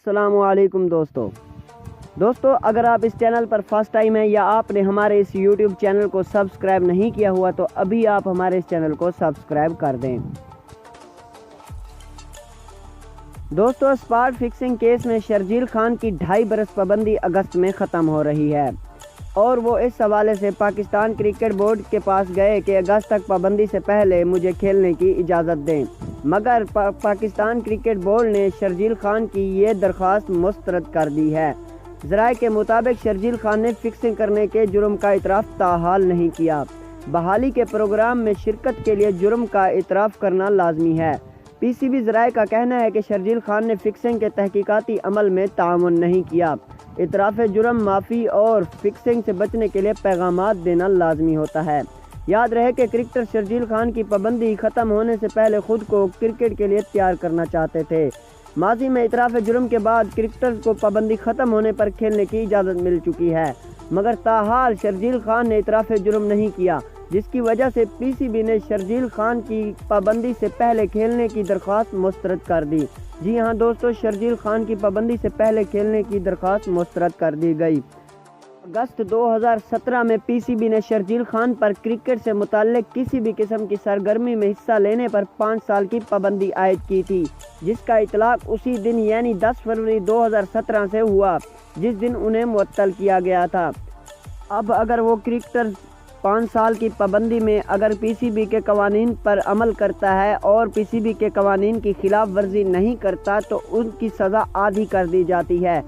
अस्सलामुअलैकुम दोस्तों अगर आप इस चैनल पर फर्स्ट टाइम है या आपने हमारे इस यूट्यूब चैनल को सब्सक्राइब नहीं किया हुआ तो अभी आप हमारे इस चैनल को सब्सक्राइब कर दें। दोस्तों, स्पॉट फिक्सिंग केस में शर्जील खान की 2.5 बरस पाबंदी अगस्त में ख़त्म हो रही है और वो इस हवाले से पाकिस्तान क्रिकेट बोर्ड के पास गए कि अगस्त तक पाबंदी से पहले मुझे खेलने की इजाज़त दें, मगर पाकिस्तान क्रिकेट बोर्ड ने शर्जील खान की ये दरख्वास्त मुस्तरद कर दी है। ज़राए के मुताबिक शर्जील खान ने फिक्सिंग करने के जुर्म का इतराफ़ ताहाल नहीं किया। बहाली के प्रोग्राम में शिरकत के लिए जुर्म का इतराफ़ करना लाजमी है। पीसीबी ज़राए का कहना है कि शर्जील खान ने फिक्सिंग के तहकीकाती अमल में ताउन नहीं किया। इतराफ़ जुर्म माफ़ी और फिक्सिंग से बचने के लिए पैगामात देना लाजमी होता है। याद रहे कि क्रिकेटर शर्जील खान की पाबंदी ख़त्म होने से पहले खुद को क्रिकेट के लिए तैयार करना चाहते थे। माजी में इतराफ़ जुर्म के बाद क्रिकेटर को पाबंदी ख़त्म होने पर खेलने की इजाज़त मिल चुकी है, मगर ताहाल शर्जील खान ने इतराफ़ जुर्म नहीं किया, जिसकी वजह से पीसीबी ने शर्जील खान की पाबंदी से पहले खेलने की दरख्वास्त मुस्तरद कर दी। जी हाँ दोस्तों, शर्जील खान की पाबंदी से पहले खेलने की दरख्वास्त मुस्तरद कर दी गई। अगस्त 2017 में पीसीबी ने शर्जील खान पर क्रिकेट से मुताल्लिक किसी भी किस्म की सरगर्मी में हिस्सा लेने पर 5 साल की पाबंदी आयद की थी, जिसका इतलाक उसी दिन यानी 10 फरवरी 2017 से हुआ जिस दिन उन्हें मुअत्तल किया गया था। अब अगर वो क्रिकेटर 5 साल की पाबंदी में अगर पीसीबी के कवानीन पर अमल करता है और पीसीबी के कवानीन की खिलाफ वर्जी नहीं करता तो उनकी सज़ा आधी कर दी जाती है।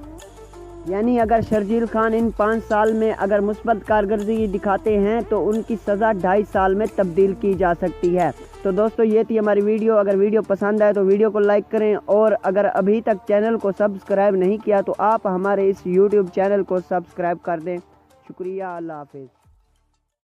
यानी अगर शर्जील खान इन 5 साल में अगर मुस्बत कारकर्दगी दिखाते हैं तो उनकी सज़ा 2.5 साल में तब्दील की जा सकती है। तो दोस्तों, ये थी हमारी वीडियो। अगर वीडियो पसंद आए तो वीडियो को लाइक करें और अगर अभी तक चैनल को सब्सक्राइब नहीं किया तो आप हमारे इस यूट्यूब चैनल को सब्सक्राइब कर दें। शुक्रिया, अल्लाह हाफिज़।